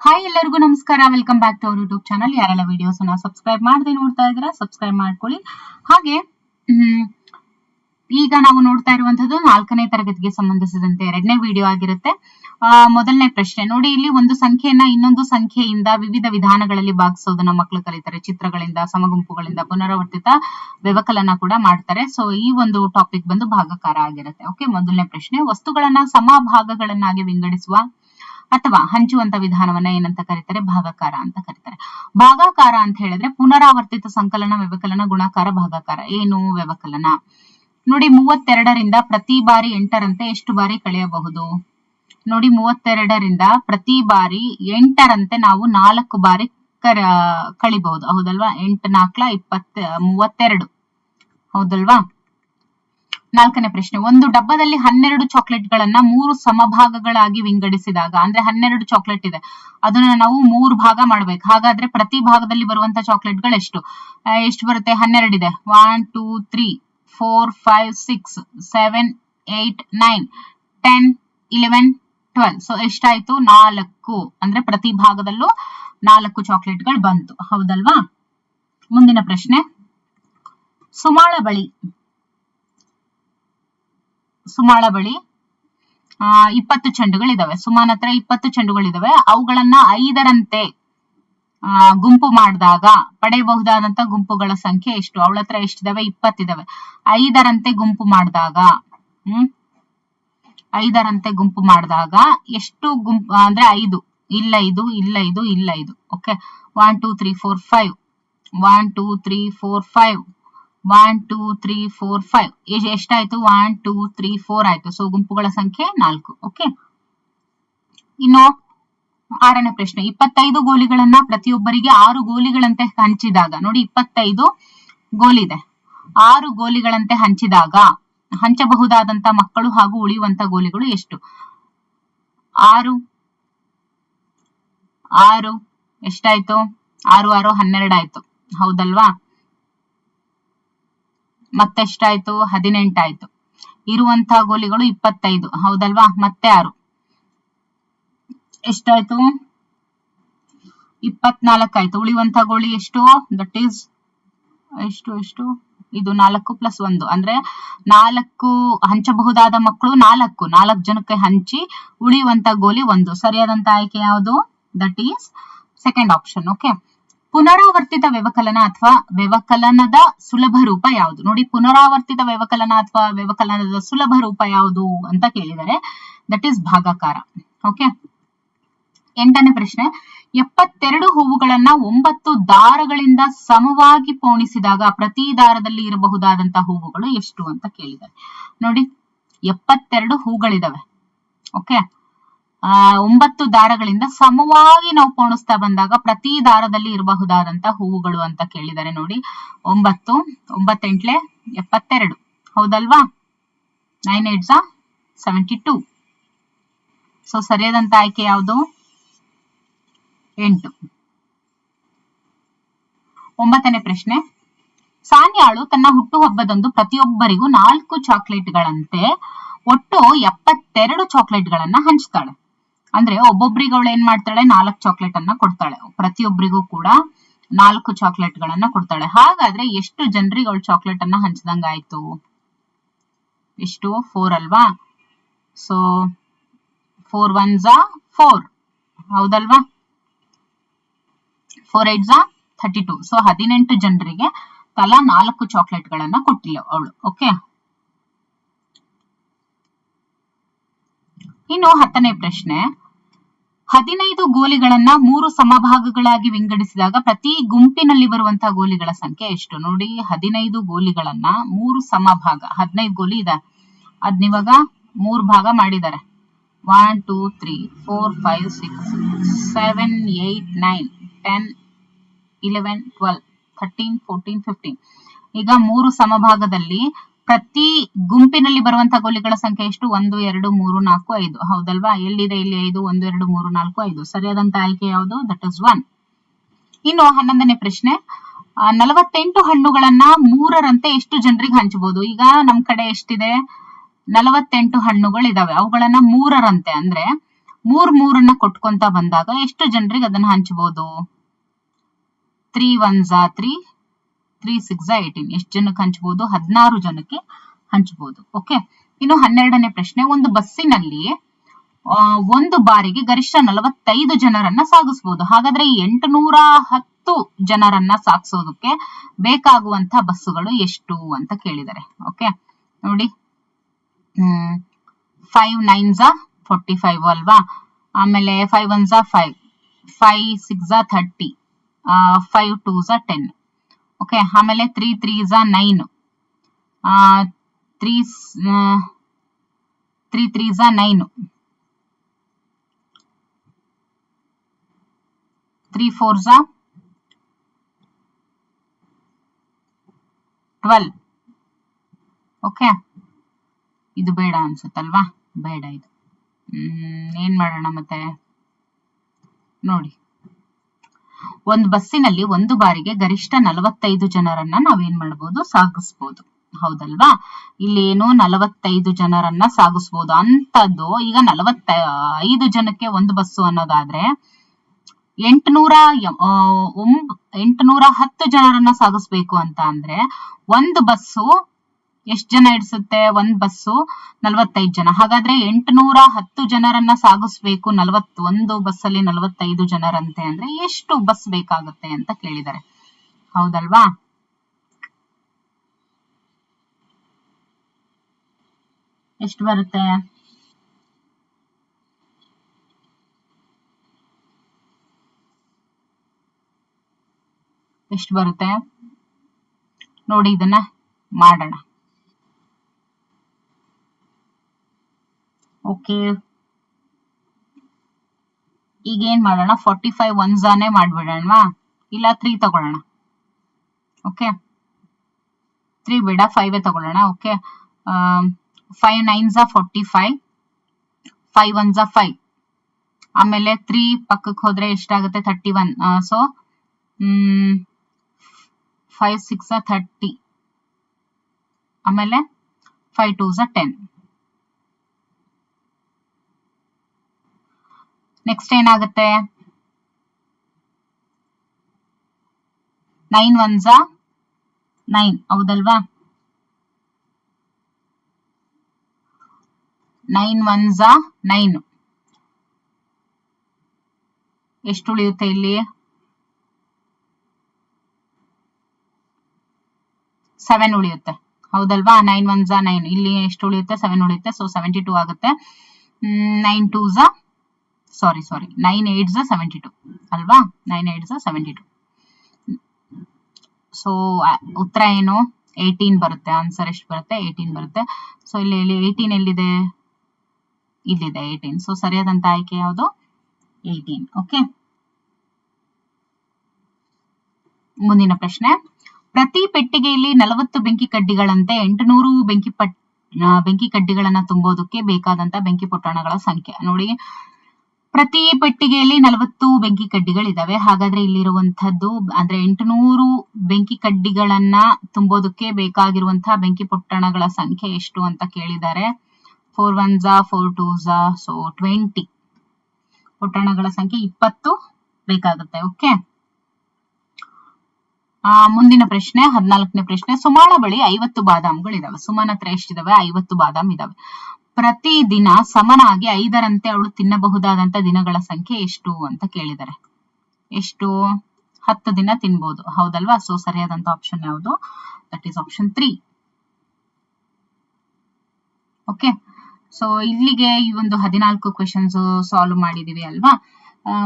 Hi ಎಲ್ಲರಿಗೂ ನಮಸ್ಕಾರ. Welcome back to our YouTube channel. ಯಾರೆಲ್ಲ ವಿಡಿಯೋಸ್ ಅನ್ನ ಸಬ್ಸ್ಕ್ರೈಬ್ ಮಾಡದೆ ನೋಡ್ತಾ ಇದ್ದೀರಾ ಸಬ್ಸ್ಕ್ರೈಬ್ ಮಾಡ್ಕೊಳ್ಳಿ. ಹಾಗೆ ಈಗ ನಾವು ನೋಡ್ತಾ ಇರುವಂತದ್ದು 4ನೇ ತರಗತಿಗೆ ಸಂಬಂಧಿಸಿದಂತೆ 2ನೇ ವಿಡಿಯೋ ಆಗಿರುತ್ತೆ. ಮೊದಲನೇ ಪ್ರಶ್ನೆ ನೋಡಿ, ಇಲ್ಲಿ ಒಂದು ಸಂಖ್ಯೆಯನ್ನ ಇನ್ನೊಂದು ಸಂಖ್ಯೆಯಿಂದ ವಿವಿಧ ವಿಧಾನಗಳಲ್ಲಿ ಭಾಗಿಸೋದನ್ನ ಮಕ್ಕಳು ಕಲಿತಾರೆ. ಚಿತ್ರಗಳಿಂದ, ಸಮಗುಂಪುಗಳಿಂದ, ಪುನರಾವರ್ತಿತ ವ್ಯವಕಲನ ಕೂಡ ಮಾಡ್ತಾರೆ. ಸೊ ಈ ಒಂದು ಟಾಪಿಕ್ ಬಂದು ಭಾಗಾಕಾರ ಆಗಿರುತ್ತೆ. ಓಕೆ, ಮೊದಲನೇ ಪ್ರಶ್ನೆ, ವಸ್ತುಗಳನ್ನ ಸಮಭಾಗಗಳನ್ನಾಗಿ ವಿಂಗಡಿಸುವ ಅಥವಾ ಹಂಚುವಂತ ವಿಧಾನವನ್ನ ಏನಂತ ಕರೀತಾರೆ? ಭಾಗಾಕಾರ ಅಂತ ಕರೀತಾರೆ. ಭಾಗಾಕಾರ ಅಂತ ಹೇಳಿದ್ರೆ ಪುನರಾವರ್ತಿತ ಸಂಕಲನ, ವ್ಯವಕಲನ, ಗುಣಾಕಾರ, ಭಾಗಾಕಾರ. ಏನು ವ್ಯವಕಲನ? ನೋಡಿ, 32ರಿಂದ ಪ್ರತಿ ಬಾರಿ 8ರಂತೆ ಎಷ್ಟು ಬಾರಿ ಕಳೆಯಬಹುದು? ನೋಡಿ, 32ರಿಂದ ಪ್ರತಿ ಬಾರಿ 8ರಂತೆ ನಾವು 4 ಬಾರಿ ಕಳಿಬಹುದು. ಹೌದಲ್ವಾ? 8 4 32 ಹೌದಲ್ವಾ? 4ನೇ ಪ್ರಶ್ನೆ, ಒಂದು ಡಬ್ಬದಲ್ಲಿ 12 ಚಾಕ್ಲೇಟ್ ಗಳನ್ನ 3 ಸಮಭಾಗಗಳಾಗಿ ವಿಂಗಡಿಸಿದಾಗ, ಅಂದ್ರೆ 12 ಚಾಕ್ಲೇಟ್ ಇದೆ, ಅದನ್ನ ನಾವು 3 ಭಾಗ ಮಾಡ್ಬೇಕು. ಹಾಗಾದ್ರೆ ಪ್ರತಿ ಭಾಗದಲ್ಲಿ ಬರುವಂತ ಚಾಕ್ಲೇಟ್ ಗಳು ಎಷ್ಟು ಬರುತ್ತೆ? 12 ಇದೆ. 1 2 3 4 5 6 7 8 9 10 11 12. ಸೊ ಎಷ್ಟಾಯ್ತು? 4. ಅಂದ್ರೆ ಪ್ರತಿ ಭಾಗದಲ್ಲೂ 4 ಚಾಕ್ಲೇಟ್ ಗಳು ಬಂತು. ಹೌದಲ್ವಾ? ಮುಂದಿನ ಪ್ರಶ್ನೆ, ಸುಮಾಳ ಬಳಿ 20 ಚೆಂಡುಗಳಿದಾವೆ. ಸುಮಾನ್ ಹತ್ರ 20 ಚೆಂಡುಗಳಿದಾವೆ. ಅವುಗಳನ್ನ 5ರಂತೆ ಗುಂಪು ಮಾಡಿದಾಗ ಪಡೆಯಬಹುದಾದಂತ ಗುಂಪುಗಳ ಸಂಖ್ಯೆ ಎಷ್ಟು? ಅವಳ ಹತ್ರ ಎಷ್ಟಿದಾವೆ? 20 ಇದಾವೆ. 5ರಂತೆ ಗುಂಪು ಮಾಡಿದಾಗ 5ರಂತೆ ಗುಂಪು ಮಾಡಿದಾಗ ಎಷ್ಟು ಗುಂಪು ಅಂದ್ರೆ 5 ಇಲ್ಲ, ಇದು ಇಲ್ಲ, ಇದು ಇಲ್ಲ, ಇದು. ಓಕೆ, 1 2 3 4 5 1 2 3 4 5 1 2 3 4 5 ಎಷ್ಟಾಯ್ತು? 1 2 3 4 ಆಯ್ತು. ಸೊ ಗುಂಪುಗಳ ಸಂಖ್ಯೆ 4. ಓಕೆ, ಇನ್ನು 6ನೇ ಪ್ರಶ್ನೆ, 25 ಗೋಲಿಗಳನ್ನ ಪ್ರತಿಯೊಬ್ಬರಿಗೆ 6 ಗೋಲಿಗಳಂತೆ ಹಂಚಿದಾಗ, ನೋಡಿ 25 ಗೋಲಿದೆ, 6 ಗೋಲಿಗಳಂತೆ ಹಂಚಿದಾಗ ಹಂಚಬಹುದಾದಂತ ಮಕ್ಕಳು ಹಾಗೂ ಉಳಿಯುವಂತ ಗೋಲಿಗಳು ಎಷ್ಟು? 6 ಎಷ್ಟಾಯ್ತು? 6 6 12 ಆಯ್ತು. ಹೌದಲ್ವಾ? ಮತ್ತೆಷ್ಟಾಯ್ತು? 18 ಆಯ್ತು. ಇರುವಂತ ಗೋಲಿಗಳು 25. ಹೌದಲ್ವಾ? ಮತ್ತೆ 6 ಎಷ್ಟಾಯ್ತು? 24 ಆಯ್ತು. ಉಳಿಯುವಂತ ಗೋಲಿ ಎಷ್ಟು? ದಟ್ ಈಸ್ ಎಷ್ಟು? ಇದು 4 + 1 ಅಂದ್ರೆ 4 ಹಂಚಬಹುದಾದ ಮಕ್ಕಳು 4 ಜನಕ್ಕೆ ಹಂಚಿ ಉಳಿಯುವಂತ ಗೋಲಿ 1. ಸರಿಯಾದಂತ ಆಯ್ಕೆ ಯಾವುದು? That is second option. Okay, ಪುನರಾವರ್ತಿತ ವ್ಯವಕಲನ ಅಥವಾ ವ್ಯವಕಲನದ ಸುಲಭ ರೂಪ ಯಾವುದು? ನೋಡಿ, ಪುನರಾವರ್ತಿತ ವ್ಯವಕಲನ ಅಥವಾ ವ್ಯವಕಲನದ ಸುಲಭ ರೂಪ ಯಾವುದು ಅಂತ ಕೇಳಿದರೆ ದಟ್ ಈಸ್ ಭಾಗಾಕಾರ. ಓಕೆ, 8ನೇ ಪ್ರಶ್ನೆ, 72 ಹೂವುಗಳನ್ನ 9 ದಾರಗಳಿಂದ ಸಮವಾಗಿ ಪೋಣಿಸಿದಾಗ ಪ್ರತಿ ದಾರದಲ್ಲಿ ಇರಬಹುದಾದಂತಹ ಹೂವುಗಳು ಎಷ್ಟು ಅಂತ ಕೇಳಿದ್ದಾರೆ. ನೋಡಿ, 72 ಹೂಗಳಿದಾವೆ. ಓಕೆ, 9 ದಾರಗಳಿಂದ ಸಮವಾಗಿ ನಾವು ಪೋಣಿಸ್ತಾ ಬಂದಾಗ ಪ್ರತಿ ದಾರದಲ್ಲಿ ಇರಬಹುದಾದಂತ ಹೂವುಗಳು ಅಂತ ಕೇಳಿದ್ದಾರೆ. ನೋಡಿ, 9 9 8 72. ಹೌದಲ್ವಾ? 9 8 72. ಸೊ ಸರಿಯಾದಂತ ಆಯ್ಕೆ ಯಾವುದು? 8. 9ನೇ ಪ್ರಶ್ನೆ, ಸಾನ್ಯಾಳು ತನ್ನ ಹುಟ್ಟುಹಬ್ಬದಂದು ಪ್ರತಿಯೊಬ್ಬರಿಗೂ 4 ಚಾಕ್ಲೇಟ್ಗಳಂತೆ ಒಟ್ಟು 72 ಚಾಕ್ಲೇಟ್ಗಳನ್ನ ಹಂಚ್ತಾಳೆ. ಅಂದ್ರೆ ಒಬ್ಬೊಬ್ರಿಗೆ ಅವಳು ಏನ್ ಮಾಡ್ತಾಳೆ? 4 ಚಾಕ್ಲೇಟ್ ಅನ್ನ ಕೊಡ್ತಾಳೆ. ಪ್ರತಿಯೊಬ್ಬರಿಗೂ ಕೂಡ 4 ಚಾಕ್ಲೇಟ್ಗಳನ್ನ ಕೊಡ್ತಾಳೆ. ಹಾಗಾದ್ರೆ ಎಷ್ಟು ಜನರಿಗೆ ಅವಳು ಚಾಕ್ಲೇಟ್ ಅನ್ನ ಹಂಚದಂಗ ಆಯ್ತು? ಎಷ್ಟು? 4 ಅಲ್ವಾ? ಸೊ 4 1 4. ಹೌದಲ್ವಾ? 4 8 32. ಸೊ 18 ಜನರಿಗೆ ತಲಾ 4 ಚಾಕ್ಲೇಟ್ಗಳನ್ನ ಕೊಟ್ಟಿಲ್ಲ ಅವಳು. ಓಕೆ, ಇನ್ನು 10ನೇ ಪ್ರಶ್ನೆ, 15 ಗೋಲಿಗಳನ್ನ 3 ಸಮಭಾಗಗಳಾಗಿ ವಿಂಗಡಿಸಿದಾಗ ಪ್ರತಿ ಗುಂಪಿನಲ್ಲಿ ಬರುವಂತಹ ಗೋಲಿಗಳ ಸಂಖ್ಯೆ ಎಷ್ಟು? ನೋಡಿ, 15 ಗೋಲಿಗಳನ್ನ 3 ಸಮಭಾಗ, 15 ಗೋಲಿ ಇದೆ, ಅದ್ನಿವಾಗ 3 ಭಾಗ ಮಾಡಿದ್ದಾರೆ. 1 2 3 4 5 6 7 8 9 10 11 12 13 14 15. ಈಗ 3 ಸಮಭಾಗದಲ್ಲಿ ಪ್ರತಿ ಗುಂಪಿನಲ್ಲಿ ಬರುವಂತ ಗೋಲಿಗಳ ಸಂಖ್ಯೆ ಎಷ್ಟು? 1 2 3 4 5. ಹೌದಲ್ವಾ? ಎಲ್ಲಿದೆ? ಇಲ್ಲಿ 5 1 2 3 4 5. ಸರಿಯಾದಂತ ಆಯ್ಕೆ ಯಾವುದು? That is 1. ಇನ್ನು 11ನೇ ಪ್ರಶ್ನೆ, 48 ಹಣ್ಣುಗಳನ್ನ 3ರಂತೆ ಎಷ್ಟು ಜನರಿಗೆ ಹಂಚಬಹುದು? ಈಗ ನಮ್ ಕಡೆ ಎಷ್ಟಿದೆ? 48 ಹಣ್ಣುಗಳಿದಾವೆ. ಅವುಗಳನ್ನ 3ರಂತೆ ಅಂದ್ರೆ ಮೂರನ್ನ ಕೊಟ್ಕೊಂತ ಬಂದಾಗ ಎಷ್ಟು ಜನರಿಗೆ ಅದನ್ನ ಹಂಚಬಹುದು? 3 1s 3, 3 6 18. ಎಷ್ಟು ಜನಕ್ಕೆ ಹಂಚಬಹುದು? 16 ಜನಕ್ಕೆ ಹಂಚಬಹುದು. ಓಕೆ, ಇನ್ನು 12ನೇ ಪ್ರಶ್ನೆ. ಒಂದು ಬಸ್ಸಿನಲ್ಲಿ ಒಂದು ಬಾರಿಗೆ ಗರಿಷ್ಠ 45 ಜನರನ್ನ ಸಾಗಿಸಬಹುದು. ಹಾಗಾದ್ರೆ 810 ಜನರನ್ನ ಸಾಗಿಸೋದಕ್ಕೆ ಬೇಕಾಗುವಂತ ಬಸ್ಸುಗಳು ಎಷ್ಟು ಅಂತ ಕೇಳಿದ್ದಾರೆ. ಓಕೆ ನೋಡಿ, 5 9s 45 ಅಲ್ವಾ, ಆಮೇಲೆ 5 1s 5, 5 6 30, 5 2s 10. ಓಕೆ, ಆಮೇಲೆ 3 3s 9, 3 3s 9, 3 4s 12. ಓಕೆ, ಇದು ಬೇಡ ಅನ್ಸುತ್ತಲ್ವಾ? ಬೇಡ ಇದು. ಏನ್ ಮಾಡೋಣ ಮತ್ತೆ ನೋಡಿ, ಒಂದು ಬಸ್ಸಿನಲ್ಲಿ ಒಂದು ಬಾರಿಗೆ ಗರಿಷ್ಠ 45 ಜನರನ್ನ ನಾವೇನ್ ಮಾಡಬಹುದು? ಸಾಗಿಸ್ಬೋದು. ಹೌದಲ್ವಾ? ಇಲ್ಲಿ ಏನು 45 ಜನರನ್ನ ಸಾಗಿಸ್ಬೋದು ಅಂತದ್ದು. ಈಗ 45 ಜನಕ್ಕೆ ಒಂದು ಬಸ್ಸು ಅನ್ನೋದಾದ್ರೆ 810 ಜನರನ್ನ ಸಾಗಿಸ್ಬೇಕು ಅಂತ ಅಂದ್ರೆ ಒಂದು ಬಸ್ಸು ಎಷ್ಟು ಜನ ಇಡಿಸುತ್ತೆ? ಒಂದ್ ಬಸ್ಸು 45 ಜನ. ಹಾಗಾದ್ರೆ 810 ಜನರನ್ನ ಸಾಗಿಸ್ಬೇಕು, ಒಂದು ಬಸ್ಸಲ್ಲಿ 45 ಜನರಂತೆ ಅಂದ್ರೆ ಎಷ್ಟು ಬಸ್ ಬೇಕಾಗುತ್ತೆ ಅಂತ ಕೇಳಿದ್ದಾರೆ. ಹೌದಲ್ವಾ? ಎಷ್ಟು ಬರುತ್ತೆ? ಎಷ್ಟು ಬರುತ್ತೆ ನೋಡಿ, ಇದನ್ನ ಮಾಡೋಣ. ಓಕೆ, ಈಗ ಏನ್ ಮಾಡೋಣ? 45 1s ಮಾಡ್ಬಿಡೋಣವಾ? ಇಲ್ಲ 3 ತಗೊಳ್ಳೋಣ. ಓಕೆ, 3 ಬೇಡ, 5 ತಗೊಳ್ಳೋಣ. ಓಕೆ, 5 9s 45, 5 1s 5, ಆಮೇಲೆ 3 ಪಕ್ಕಕ್ಕೆ ಹೋದ್ರೆ ಎಷ್ಟಾಗುತ್ತೆ? 31. ಸೊ 5 6 30, ಆಮೇಲೆ 5 2s 10. ನೆಕ್ಸ್ಟ್ ಏನಾಗುತ್ತೆ? 9 1s 9. ಹೌದಲ್ವಾ? 9 1s 9. ಎಷ್ಟು ಉಳಿಯುತ್ತೆ ಇಲ್ಲಿ? 7 ಉಳಿಯುತ್ತೆ. ಹೌದಲ್ವಾ? 9 1s 9. ಇಲ್ಲಿ ಎಷ್ಟು ಉಳಿಯುತ್ತೆ? 7 ಉಳಿಯುತ್ತೆ. ಸೊ 72 ಆಗುತ್ತೆ. 9 2s 9 8s 72 ಅಲ್ವಾ? 9 8s 72. ಸೊ ಉತ್ತರ ಏನು? 18 ಬರುತ್ತೆ. ಆನ್ಸರ್ ಎಷ್ಟು ಬರುತ್ತೆ? 18 ಬರುತ್ತೆ. ಸೊ ಇಲ್ಲಿ 18 ಎಲ್ಲಿದೆ? ಇಲ್ಲಿದೆ 18. ಸೊ ಸರಿಯಾದಂತ ಆಯ್ಕೆ ಯಾವುದು? 18. ಓಕೆ, ಮುಂದಿನ ಪ್ರಶ್ನೆ. ಪ್ರತಿ ಪೆಟ್ಟಿಗೆಯಲ್ಲಿ 40 ಬೆಂಕಿ ಕಡ್ಡಿಗಳಂತೆ 800 ಬೆಂಕಿ ಕಡ್ಡಿಗಳನ್ನ ತುಂಬೋದಕ್ಕೆ ಬೇಕಾದಂತ ಬೆಂಕಿ ಪೊಟ್ಟಣಗಳ ಸಂಖ್ಯೆ. ನೋಡಿ, ಪ್ರತಿ ಪೆಟ್ಟಿಗೆಯಲ್ಲಿ 40 ಬೆಂಕಿ ಕಡ್ಡಿಗಳಿದಾವೆ. ಹಾಗಾದ್ರೆ ಇಲ್ಲಿರುವಂತದ್ದು ಅಂದ್ರೆ 800 ಬೆಂಕಿ ಕಡ್ಡಿಗಳನ್ನ ತುಂಬೋದಕ್ಕೆ ಬೇಕಾಗಿರುವಂತಹ ಬೆಂಕಿ ಪೊಟ್ಟಣಗಳ ಸಂಖ್ಯೆ ಎಷ್ಟು ಅಂತ ಕೇಳಿದ್ದಾರೆ. 4 1s 4 2s, ಸೊ 20 ಪೊಟ್ಟಣಗಳ ಸಂಖ್ಯೆ 20 ಬೇಕಾಗುತ್ತೆ. ಓಕೆ, ಮುಂದಿನ ಪ್ರಶ್ನೆ 14ನೇ ಪ್ರಶ್ನೆ. ಸುಮಾಳ ಬಳಿ 50 ಬಾದಾಮ್ಗಳಿದಾವೆ. ಸುಮನ್ ಹತ್ರ ಎಷ್ಟಿದಾವೆ? 50 ಬಾದಾಮ್ ಇದಾವೆ. ಪ್ರತಿ ದಿನ ಸಮನಾಗಿ 5ರಂತೆ ಅವಳು ತಿನ್ನಬಹುದಾದಂತ ದಿನಗಳ ಸಂಖ್ಯೆ ಎಷ್ಟು ಅಂತ ಕೇಳಿದ್ದಾರೆ. ಎಷ್ಟು? 10 ದಿನ ತಿನ್ಬಹುದು. ಹೌದಲ್ವಾ? ಸೊ ಸರಿಯಾದಂತ ಆಪ್ಷನ್ ಯಾವುದು? That is option 3. Okay, so ಇಲ್ಲಿಗೆ ಈ ಒಂದು 14 ಕ್ವೆಶನ್ಸ್ ಸಾಲ್ವ್ ಮಾಡಿದೀವಿ ಅಲ್ವಾ?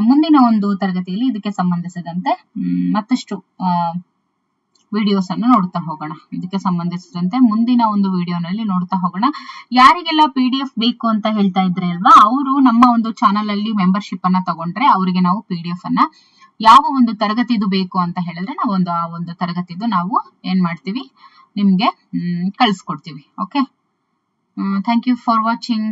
ಮುಂದಿನ ಒಂದು ತರಗತಿಯಲ್ಲಿ ಇದಕ್ಕೆ ಸಂಬಂಧಿಸಿದಂತೆ ಮತ್ತಷ್ಟು ವಿಡಿಯೋಸ್ ಅನ್ನು ನೋಡ್ತಾ ಹೋಗೋಣ. ಇದಕ್ಕೆ ಸಂಬಂಧಿಸಿದಂತೆ ಮುಂದಿನ ಒಂದು ವಿಡಿಯೋನಲ್ಲಿ ನೋಡ್ತಾ ಹೋಗೋಣ. ಯಾರಿಗೆಲ್ಲ PDF ಬೇಕು ಅಂತ ಹೇಳ್ತಾ ಇದ್ರೆ ಅಲ್ವಾ, ಅವರು ನಮ್ಮ ಒಂದು ಚಾನಲ್ ಅಲ್ಲಿ ಮೆಂಬರ್ಶಿಪ್ ಅನ್ನ ತಗೊಂಡ್ರೆ ಅವರಿಗೆ ನಾವು PDF ಅನ್ನ ಯಾವ ಒಂದು ತರಗತಿದು ಬೇಕು ಅಂತ ಹೇಳಿದ್ರೆ ನಾವು ಆ ಒಂದು ತರಗತಿದು ನಾವು ಏನ್ ಮಾಡ್ತೀವಿ? ನಿಮ್ಗೆ ಕಳಿಸ್ಕೊಡ್ತೀವಿ. Okay, thank you for watching.